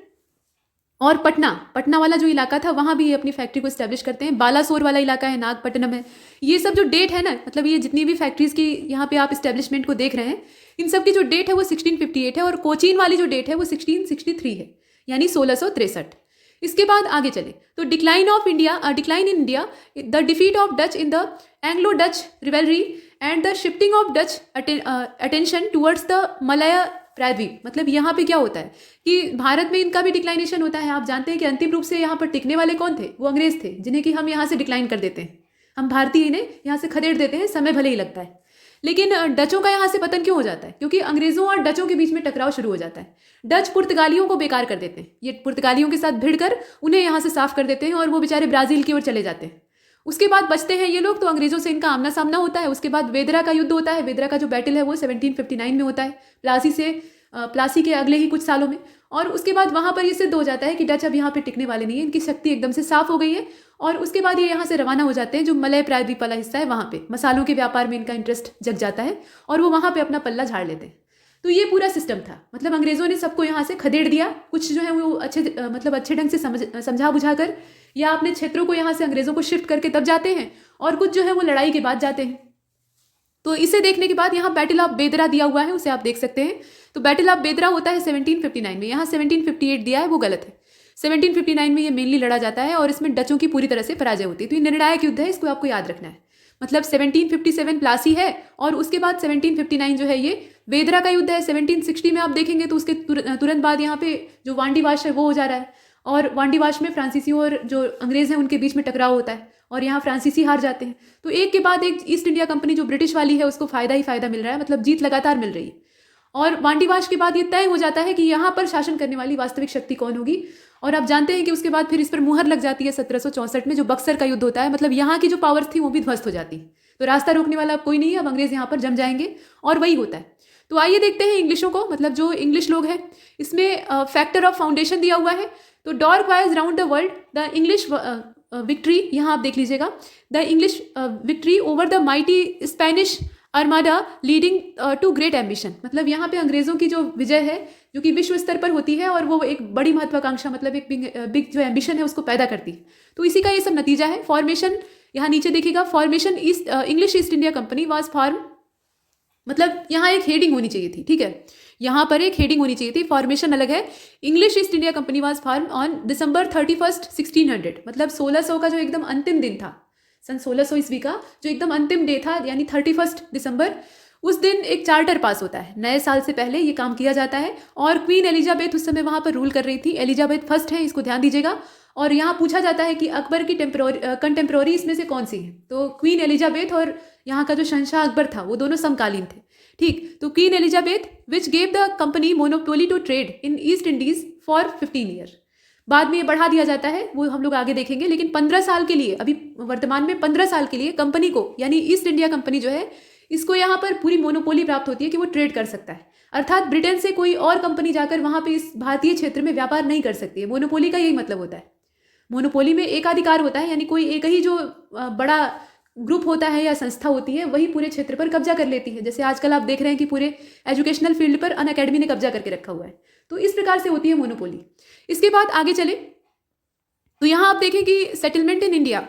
और पटना वाला जो इलाका था वहाँ भी ये अपनी फैक्ट्री को स्टैब्लिश करते हैं। बालासोर वाला इलाका है, नागपट्टनम है, ये सब जो डेट है ना, मतलब ये जितनी भी फैक्ट्रीज़ की यहाँ पे आप इस्टेब्लिशमेंट को देख रहे हैं, इन सब की जो डेट है वो 1658 है और कोचीन वाली जो डेट है वो 1663 है, यानी 1663। इसके बाद आगे चले तो decline in India, the defeat of Dutch in the Anglo Dutch revelry and the shifting of Dutch attention towards the Malay प्रायद्वीप। मतलब यहाँ पे क्या होता है कि भारत में इनका भी डिक्लाइनेशन होता है। आप जानते हैं कि अंतिम रूप से यहाँ पर टिकने वाले कौन थे? वो अंग्रेज थे, जिन्हें कि हम यहाँ से डिक्लाइन कर देते हैं, हम भारतीय इन्हें यहाँ से खदेड़ देते हैं, समय भले ही लगता है। लेकिन डचों का यहाँ से पतन क्यों हो जाता है? क्योंकि अंग्रेजों और डचों के बीच में टकराव शुरू हो जाता है। डच पुर्तगालियों को बेकार कर देते हैं, ये पुर्तगालियों के साथ भिड़कर उन्हें यहाँ से साफ कर देते हैं और वो बेचारे ब्राज़ील की ओर चले जाते हैं। उसके बाद बचते हैं ये लोग, तो अंग्रेजों से इनका आमना सामना होता है। उसके बाद वेदरा का युद्ध होता है। वेदरा का जो बैटल है वो 1759 में होता है, प्लासी के अगले ही कुछ सालों में। और उसके बाद वहाँ पर ये सिद्ध हो जाता है कि डच अब यहाँ पे टिकने वाले नहीं है, इनकी शक्ति एकदम से साफ हो गई है। और उसके बाद ये यहाँ से रवाना हो जाते हैं, जो मलय प्रायद्वीप वाला हिस्सा है वहाँ पे मसालों के व्यापार में इनका इंटरेस्ट जग जाता है और वो वहाँ पे अपना पल्ला झाड़ लेते हैं। तो ये पूरा सिस्टम था, मतलब अंग्रेजों ने सबको यहाँ से खदेड़ दिया। कुछ जो है वो अच्छे ढंग से समझा बुझा कर या अपने क्षेत्रों को यहाँ से अंग्रेजों को शिफ्ट करके तब जाते हैं, और कुछ जो है वो लड़ाई के बाद जाते हैं। तो इसे देखने के बाद यहाँ बैटल ऑफ बेदरा दिया हुआ है, उसे आप देख सकते हैं। तो बैटल ऑफ बेदरा होता है 1759 में, यहाँ 1758 दिया है वो गलत है। 1759 में ये मेनली लड़ा जाता है और इसमें डचों की पूरी तरह से पराजय होती है। तो ये निर्णायक युद्ध है, इसको आपको याद रखना है। मतलब 1757 प्लासी है और उसके बाद 1759 जो है ये बेदरा का युद्ध है। 1760 में आप देखेंगे तो उसके तुरंत बाद यहाँ पे जो वांडीवाश है वो हो जा रहा है, और वांडीवाश में फ्रांसीसियों और जो अंग्रेज हैं उनके बीच में टकराव होता है और यहाँ फ्रांसीसी हार जाते हैं। तो एक के बाद एक ईस्ट इंडिया कंपनी जो ब्रिटिश वाली है उसको फायदा ही फायदा मिल रहा है, मतलब जीत लगातार मिल रही है। और वांडीवाश के बाद ये तय हो जाता है कि यहाँ पर शासन करने वाली वास्तविक शक्ति कौन होगी। और आप जानते हैं कि उसके बाद फिर इस पर मुहर लग जाती है 1764 में, जो बक्सर का युद्ध होता है। मतलब यहाँ की जो पावर्स थी वो भी ध्वस्त हो जाती है, तो रास्ता रोकने वाला अब कोई नहीं है, अब अंग्रेज यहाँ पर जम जाएंगे और वही होता है। तो आइए देखते हैं इंग्लिशों को, मतलब जो इंग्लिश लोग हैं। इसमें फैक्टर ऑफ फाउंडेशन दिया हुआ है। तो Drake voyage round the world the English victory, यहाँ आप देख लीजिएगा, the English victory over the mighty Spanish armada leading to great ambition. मतलब यहाँ पे अंग्रेजों की जो विजय है जो कि विश्व स्तर पर होती है और वो एक बड़ी महत्वाकांक्षा, मतलब एक बिग जो एम्बिशन है उसको पैदा करती है। तो इसी का ये सब नतीजा है। फॉर्मेशन यहाँ नीचे देखिएगा, formation English east India company was form, मतलब यहाँ एक हेडिंग होनी चाहिए थी, ठीक है, यहाँ पर एक हेडिंग होनी चाहिए थी, फॉर्मेशन अलग है। English east India company was form on December 31, 1600, मतलब 1600 का जो एकदम अंतिम दिन था, सन 1600 ईस्वी का जो एकदम अंतिम डे था, यानी 31 दिसंबर, उस दिन एक चार्टर पास होता है। नए साल से पहले ये काम किया जाता है। और क्वीन एलिजाबेथ उस समय वहाँ पर रूल कर रही थी। एलिजाबेथ फर्स्ट है, इसको ध्यान दीजिएगा। और यहाँ पूछा जाता है कि अकबर की कंटेम्प्रोरी इसमें से कौन सी है। तो क्वीन एलिजाबेथ और यहाँ का जो शहंशाह अकबर था वो दोनों समकालीन थे, ठीक। तो queen Elizabeth which gave the company monopoly to trade in East Indies for 15 year. बाद में ये बढ़ा दिया जाता है, वो हम लोग आगे देखेंगे। लेकिन 15 साल के लिए, अभी वर्तमान में 15 साल के लिए कंपनी को, यानी ईस्ट इंडिया कंपनी जो है, इसको यहाँ पर पूरी मोनोपोली प्राप्त होती है कि वो ट्रेड कर सकता है। अर्थात ब्रिटेन से कोई और कंपनी जाकर वहाँ पे इस भारतीय क्षेत्र में व्यापार नहीं कर सकती है। मोनोपोली का यही मतलब होता है। मोनोपोली में एकाधिकार होता है, यानी कोई एक ही जो बड़ा ग्रुप होता है या संस्था होती है वही पूरे क्षेत्र पर कब्जा कर लेती है। जैसे आजकल आप देख रहे हैं कि पूरे एजुकेशनल फील्ड पर अनअकैडमी ने कब्जा करके रखा हुआ है। तो इस प्रकार से होती है मोनोपोली। इसके बाद आगे चले तो यहाँ आप देखें कि सेटलमेंट इन इंडिया।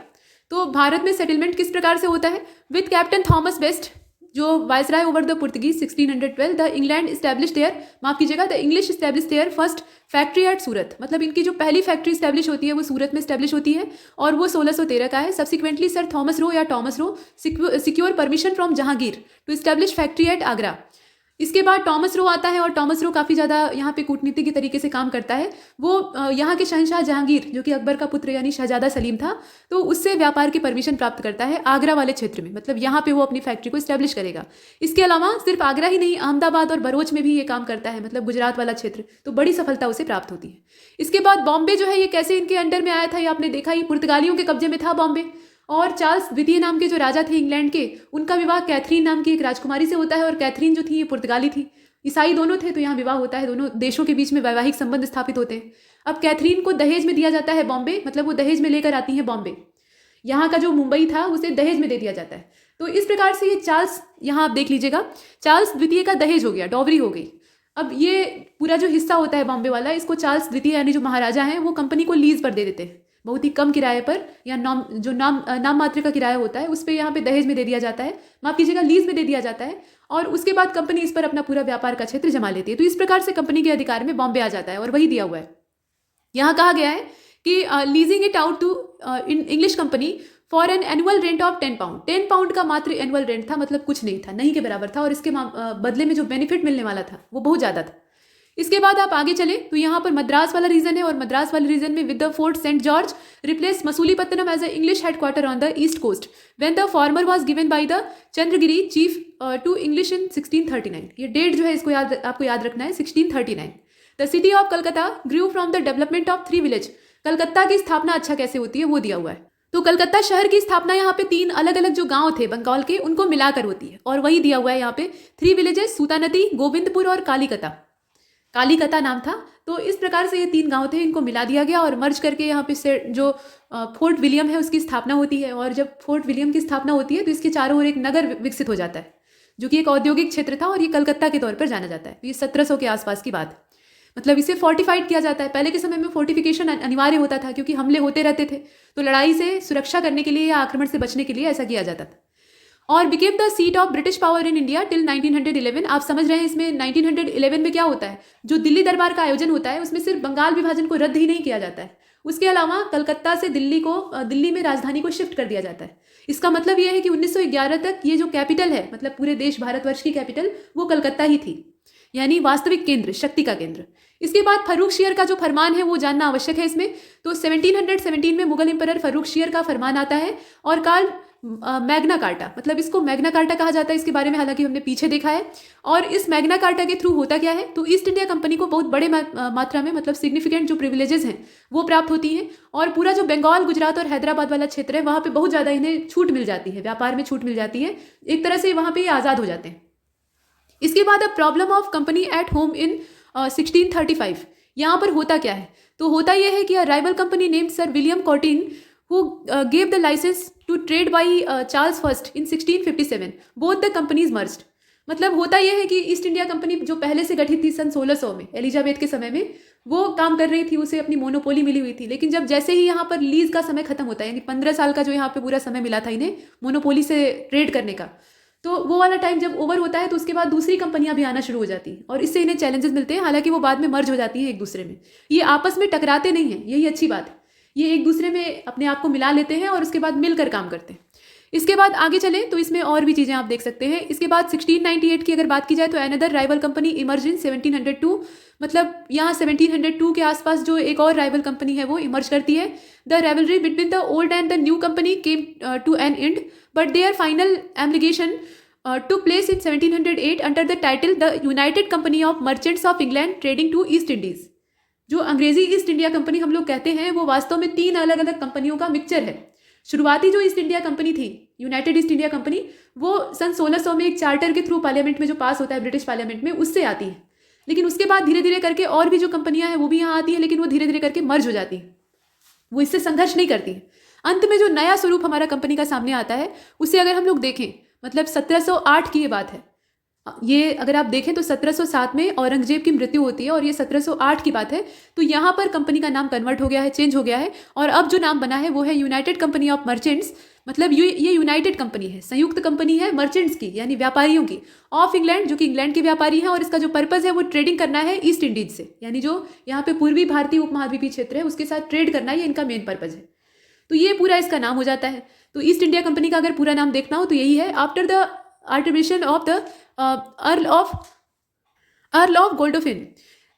तो भारत में सेटलमेंट किस प्रकार से होता है? विद कैप्टन थॉमस बेस्ट, जो viceroy over the Portuguese 1612, the England establish there, माफ कीजिएगा, the English establish there first factory at Surat. मतलब इनकी जो पहली फैक्ट्री इस्टेब्लिश होती है वो सूरत में इस्टेब्लिश होती है और वो 1613 का है। Subsequently sir Thomas Roe or Thomas Roe secure permission from Jahangir to establish factory at Agra. इसके बाद टॉमस रो आता है और टॉमस रो काफ़ी ज़्यादा यहाँ पे कूटनीति के तरीके से काम करता है। वो यहाँ के शहंशाह जहांगीर, जो कि अकबर का पुत्र यानी शहजादा सलीम था, तो उससे व्यापार की परमिशन प्राप्त करता है आगरा वाले क्षेत्र में। मतलब यहाँ पे वो अपनी फैक्ट्री को इस्टेब्लिश करेगा। इसके अलावा सिर्फ आगरा ही नहीं, अहमदाबाद और बरोच में भी ये काम करता है, मतलब गुजरात वाला क्षेत्र। तो बड़ी सफलता उसे प्राप्त होती है। इसके बाद बॉम्बे जो है ये कैसे इनके अंडर में आया था, ये आपने देखा ही, पुर्तगालियों के कब्जे में था बॉम्बे। और चार्ल्स द्वितीय नाम के जो राजा थे इंग्लैंड के, उनका विवाह कैथरीन नाम की एक राजकुमारी से होता है। और कैथरीन जो थी ये पुर्तगाली थी, ईसाई दोनों थे, तो यहाँ विवाह होता है, दोनों देशों के बीच में वैवाहिक संबंध स्थापित होते हैं। अब कैथरीन को दहेज में दिया जाता है बॉम्बे, मतलब वो दहेज में लेकर आती है बॉम्बे। यहाँ का जो मुंबई था उसे दहेज में दे दिया जाता है। तो इस प्रकार से ये चार्ल्स, यहाँ आप देख लीजिएगा, चार्ल्स द्वितीय का दहेज हो गया, डॉवरी हो गई। अब ये पूरा जो हिस्सा होता है बॉम्बे वाला, इसको चार्ल्स द्वितीय यानी जो महाराजा हैं वो कंपनी को लीज पर दे देते हैं, बहुत ही कम किराए पर, या नाम मात्र का किराया होता है उस पर यहाँ पे दहेज में दे दिया जाता है, माफ कीजिएगा लीज में दे दिया जाता है, और उसके बाद कंपनी इस पर अपना पूरा व्यापार का क्षेत्र जमा लेती है। तो इस प्रकार से कंपनी के अधिकार में बॉम्बे आ जाता है और वही दिया हुआ है। यहाँ कहा गया है कि leasing it out to English company for an annual rent of 10 pound. 10 pound का मात्र एनुअल रेंट था, मतलब कुछ नहीं था, नहीं के बराबर था, और इसके बदले में जो बेनिफिट मिलने वाला था वो बहुत ज़्यादा था। इसके बाद आप आगे चले तो यहाँ पर मद्रास वाला रीजन है, और मद्रास वाले रीजन में with the Fort St George replace Masulipatnam as a English headquarter on the east coast when the former was given by the Chandragiri chief to English in 1639। ये डेट जो है इसको आपको याद रखना है, 1639। The city of Calcutta grew from the development of 3 village. Calcutta की स्थापना अच्छा कैसे होती है वो दिया हुआ है। तो कलकत्ता शहर की स्थापना यहाँ पे 3 अलग अलग जो गांव थे बंगाल के उनको मिलाकर होती है, और वही दिया हुआ है यहाँ पे 3 विलेजेस, सूतानदी, गोविंदपुर और कालीकता। कालीकता नाम था। तो इस प्रकार से ये 3 गांव थे, इनको मिला दिया गया और मर्ज करके यहाँ पे से जो फोर्ट विलियम है उसकी स्थापना होती है। और जब फोर्ट विलियम की स्थापना होती है तो इसके चारों ओर एक नगर विकसित हो जाता है जो कि एक औद्योगिक क्षेत्र था, और ये कलकत्ता के तौर पर जाना जाता है। तो ये 1700 के आसपास की बात, मतलब इसे फोर्टिफाइड किया जाता है। पहले के समय में फोर्टिफिकेशन अनिवार्य होता था क्योंकि हमले होते रहते थे, तो लड़ाई से सुरक्षा करने के लिए या आक्रमण से बचने के लिए ऐसा किया जाता था। और became the seat of British power in India till 1911। आप समझ रहे हैं इसमें 1911 में क्या होता है, जो दिल्ली दरबार का आयोजन होता है उसमें सिर्फ बंगाल विभाजन को रद्द ही नहीं किया जाता है, उसके अलावा कलकत्ता से दिल्ली में राजधानी को शिफ्ट कर दिया जाता है। इसका मतलब यह है कि 1911 तक ये जो कैपिटल है, मतलब पूरे देश भारतवर्ष की कैपिटल, वो कलकत्ता ही थी, यानी वास्तविक केंद्र, शक्ति का केंद्र। इसके बाद फर्रुख शेयर का जो फरमान है वो जानना आवश्यक है इसमें। तो 1717 में मुगल एम्परर फर्रुख शेयर का फरमान आता है, और कार्ल मैग्ना कार्टा, मतलब इसको मैग्ना कार्टा कहा जाता है, इसके बारे में हालांकि हमने पीछे देखा है। और इस मैग्ना कार्टा के थ्रू होता क्या है, तो ईस्ट इंडिया कंपनी को बहुत बड़े मात्रा में, मतलब सिग्निफिकेंट जो प्रिविलेजेस हैं वो प्राप्त होती हैं, और पूरा जो बंगाल, गुजरात और हैदराबाद वाला क्षेत्र है वहाँ पे बहुत ज़्यादा इन्हें छूट मिल जाती है, व्यापार में छूट मिल जाती है, एक तरह से वहाँ पे ये आज़ाद हो जाते हैं। इसके बाद अब problem of company at home in 1635। यहाँ पर होता क्या है, तो होता यह है कि a rival company named sir William Courteen who gave the license to trade by Charles First in 1657. Both the companies merged. मतलब होता यह है कि ईस्ट इंडिया कंपनी जो पहले से गठित थी सन 1600 में, एलिजाबेथ के समय में, वो काम कर रही थी, उसे अपनी मोनोपोली मिली हुई थी। लेकिन जब जैसे ही यहाँ पर लीज का समय खत्म होता है, यानी 15 साल का जो यहाँ पे पूरा समय मिला था इन्हें मोनोपोली से ट्रेड करने का, तो वो वाला टाइम जब ओवर होता है तो उसके बाद दूसरी कंपनियां भी आना शुरू हो जाती हैं, और इससे इन्हें चैलेंजेस मिलते हैं। हालांकि वो बाद में मर्ज हो जाती हैं एक दूसरे में, ये आपस में टकराते नहीं हैं, यही अच्छी बात है। ये एक दूसरे में अपने आप को मिला लेते हैं और उसके बाद मिलकर काम करते हैं। इसके बाद आगे चलें तो इसमें और भी चीज़ें आप देख सकते हैं। इसके बाद 1698 की अगर बात की जाए तो अनदर राइवल कंपनी इमर्ज इन 1702, मतलब यहाँ 1702 के आसपास जो एक और राइवल कंपनी है वो इमर्ज करती है। The rivalry between the old and the new company came to an end, but their final amalgamation took place in 1708 under the title the United Company of Merchants of England Trading to East Indies। जो अंग्रेजी east India company हम लोग कहते हैं वो वास्तव में 3 अलग अलग कंपनियों का मिक्सचर है। शुरुआती जो ईस्ट इंडिया कंपनी थी, यूनाइटेड ईस्ट इंडिया कंपनी, वो सन 1600 में एक चार्टर के थ्रू पार्लियामेंट में जो पास होता है ब्रिटिश पार्लियामेंट में, उससे आती है। लेकिन उसके बाद धीरे धीरे करके और भी जो कंपनियां हैं वो भी यहाँ आती है, लेकिन वो धीरे धीरे करके मर्ज हो जाती है, वो इससे संघर्ष नहीं करती है। अंत में जो नया स्वरूप हमारा कंपनी का सामने आता है उसे अगर हम लोग देखें, मतलब 1708 की ये बात है, ये अगर आप देखें तो 1707 में औरंगजेब की मृत्यु होती है और ये 1708 की बात है। तो यहाँ पर कंपनी का नाम कन्वर्ट हो गया है, चेंज हो गया है, और अब जो नाम बना है वो है यूनाइटेड कंपनी ऑफ मर्चेंट्स। मतलब ये यूनाइटेड कंपनी है, संयुक्त कंपनी है मर्चेंट्स की, यानी व्यापारियों की, ऑफ इंग्लैंड, जो कि इंग्लैंड के व्यापारी हैं, और इसका जो पर्पज़ है वो ट्रेडिंग करना है ईस्ट इंडीज से, यानी जो यहाँ पे पूर्वी भारतीय उपमहाद्वीपीय क्षेत्र है उसके साथ ट्रेड करना, ये इनका मेन पर्पज़ है। तो ये पूरा इसका नाम हो जाता है। तो ईस्ट इंडिया कंपनी का अगर पूरा नाम देखना हो तो यही है, after the arbitration of the earl of Godolphin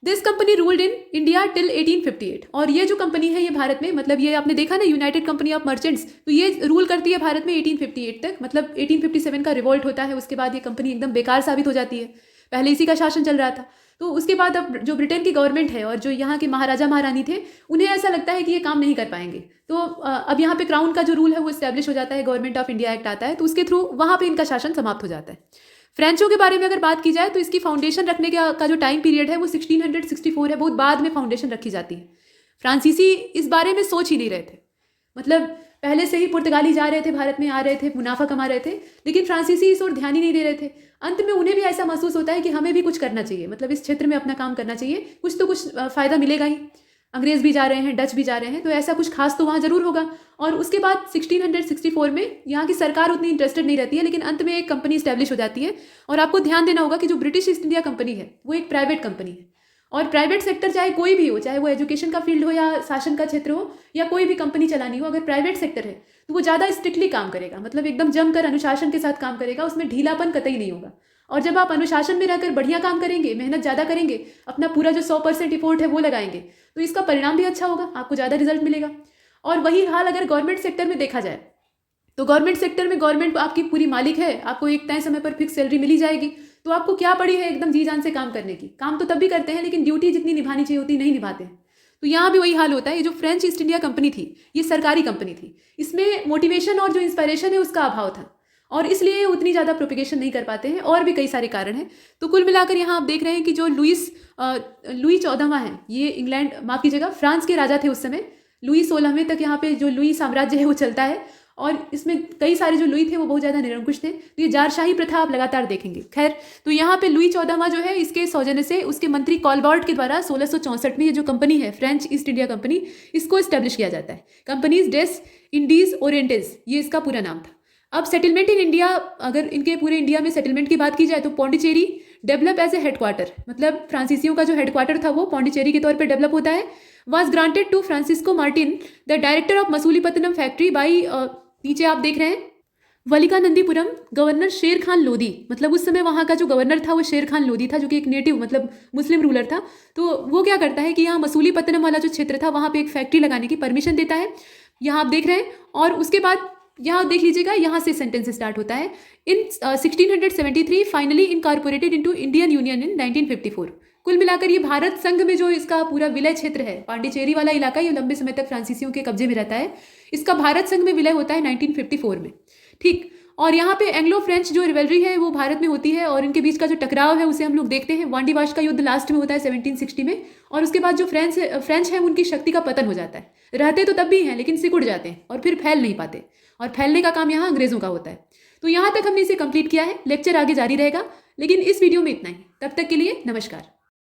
this company ruled in India till 1858। और ये जो कंपनी है ये भारत में, मतलब ये आपने देखा ना यूनाइटेड कंपनी ऑफ मर्चेंट्स, तो ये रूल करती है भारत में 1858 तक। मतलब 1857 का रिवोल्ट होता है, उसके बाद ये कंपनी एकदम बेकार साबित हो जाती है, पहले इसी का शासन चल रहा था। तो उसके बाद अब जो ब्रिटेन की गवर्नमेंट है और जो यहाँ के महाराजा महारानी थे, उन्हें ऐसा लगता है कि ये काम नहीं कर पाएंगे, तो अब यहाँ पे क्राउन का जो रूल है वो इस्टेब्लिश हो जाता है, गवर्नमेंट ऑफ इंडिया एक्ट आता है, तो उसके थ्रू वहाँ पे इनका शासन समाप्त हो जाता है। फ्रेंचों के बारे में अगर बात की जाए तो इसकी फाउंडेशन रखने का जो टाइम पीरियड है वो 1664 है, बहुत बाद में फाउंडेशन रखी जाती है। फ्रांसीसी इस बारे में सोच ही नहीं रहे थे, मतलब पहले से ही पुर्तगाली जा रहे थे, भारत में आ रहे थे, मुनाफा कमा रहे थे, लेकिन फ्रांसीसी इस ओर ध्यान ही नहीं दे रहे थे। अंत में उन्हें भी ऐसा महसूस होता है कि हमें भी कुछ करना चाहिए, मतलब इस क्षेत्र में अपना काम करना चाहिए, कुछ तो कुछ फ़ायदा मिलेगा ही। अंग्रेज़ भी जा रहे हैं, डच भी जा रहे हैं, तो ऐसा कुछ खास तो वहाँ ज़रूर होगा। और उसके बाद 1664 में यहाँ की सरकार उतनी इंटरेस्टेड नहीं रहती है, लेकिन अंत में एक कंपनी इस्टेब्लिश हो जाती है। और आपको ध्यान देना होगा कि जो ब्रिटिश ईस्ट इंडिया कंपनी है वो एक प्राइवेट कंपनी है, और प्राइवेट सेक्टर चाहे कोई भी हो, चाहे वो एजुकेशन का फील्ड हो या शासन का क्षेत्र हो या कोई भी कंपनी चलानी हो, अगर प्राइवेट सेक्टर है तो वो ज़्यादा स्ट्रिक्टली काम करेगा, मतलब एकदम जमकर अनुशासन के साथ काम करेगा, उसमें ढीलापन कतई नहीं होगा। और जब आप अनुशासन में रहकर बढ़िया काम करेंगे, मेहनत ज़्यादा करेंगे, अपना पूरा जो 100% इफोर्ट है वो लगाएंगे, तो इसका परिणाम भी अच्छा होगा, आपको ज़्यादा रिजल्ट मिलेगा। और वही हाल अगर गवर्नमेंट सेक्टर में देखा जाए तो गवर्नमेंट सेक्टर में गवर्नमेंट आपकी पूरी मालिक है, आपको एक तय समय पर फिक्स सैलरी मिली जाएगी, तो आपको क्या पड़ी है एकदम जी जान से काम करने की। काम तो तब भी करते हैं, लेकिन ड्यूटी जितनी निभानी चाहिए उतनी नहीं निभाते हैं। तो यहाँ भी वही हाल होता है। ये जो फ्रेंच ईस्ट इंडिया कंपनी थी, ये सरकारी कंपनी थी, इसमें मोटिवेशन और जो इंस्पायरेशन है उसका अभाव था, और इसलिए उतनी ज़्यादा प्रोपिगेशन नहीं कर पाते हैं, और भी कई सारे कारण हैं। तो कुल मिलाकर यहाँ आप देख रहे हैं कि जो लुई 14वां है, ये इंग्लैंड, माफ़ कीजिएगा, फ्रांस के राजा थे उस समय। लुई 16वें तक यहाँ पे जो लुई साम्राज्य है वो चलता है, और इसमें कई सारे जो लुई थे वो बहुत ज़्यादा निरंकुश थे। तो ये जारशाही प्रथा आप लगातार देखेंगे। खैर, तो यहाँ पे लुई 14वां जो है, इसके सौजन्य से उसके मंत्री कॉलबॉर्ट के द्वारा 1664 में ये जो कंपनी है फ्रेंच ईस्ट इंडिया कंपनी, इसको इस्टेब्लिश किया जाता है। कंपनीज डेस इंडीज ओरिएंटेज, ये इसका पूरा नाम था। अब सेटलमेंट इन इंडिया, अगर इनके पूरे इंडिया में सेटलमेंट की बात की जाए तो Pondicherry develop as a headquarter, मतलब फ्रांसीसियों का जो हेडक्वार्टर था वो पौंडीचेरी के तौर पर डेवलप होता है। Was granted to Francisco Martin the director of Masulipatnam factory by, नीचे आप देख रहे हैं, वलिकानंदीपुरम गवर्नर शेर खान लोदी, मतलब उस समय वहाँ का जो गवर्नर था वो शेर खान लोदी था, जो कि एक नेटिव मतलब मुस्लिम रूलर था। तो वो क्या करता है कि यहाँ मसूलीपट्टनम वाला जो क्षेत्र था वहाँ पे एक फैक्ट्री लगाने की परमिशन देता है, यहाँ आप देख रहे हैं। और उसके बाद यहाँ देख लीजिएगा, यहाँ से सेंटेंस स्टार्ट होता है, in 1673 finally incorporated into Indian union in 1954। कुल मिलाकर ये भारत संघ में जो इसका पूरा विलय क्षेत्र है, पांडिचेरी वाला इलाका, ये लंबे समय तक फ्रांसीसियों के कब्जे में रहता है। इसका भारत संघ में विलय होता है 1954 में, ठीक। और यहाँ पे एंग्लो फ्रेंच जो रिवेलरी है वो भारत में होती है, और इनके बीच का जो टकराव है उसे हम लोग देखते हैं। वांडीवाश का युद्ध लास्ट में होता है 1760 में, और उसके बाद जो फ्रेंच है उनकी शक्ति का पतन हो जाता है। रहते तो तब भी हैं, लेकिन सिकुड़ जाते हैं और फिर फैल नहीं पाते, और फैलने का काम यहाँ अंग्रेजों का होता है। तो यहाँ तक हमने इसे कंप्लीट किया है। लेक्चर आगे जारी रहेगा, लेकिन इस वीडियो में इतना ही। तब तक के लिए नमस्कार।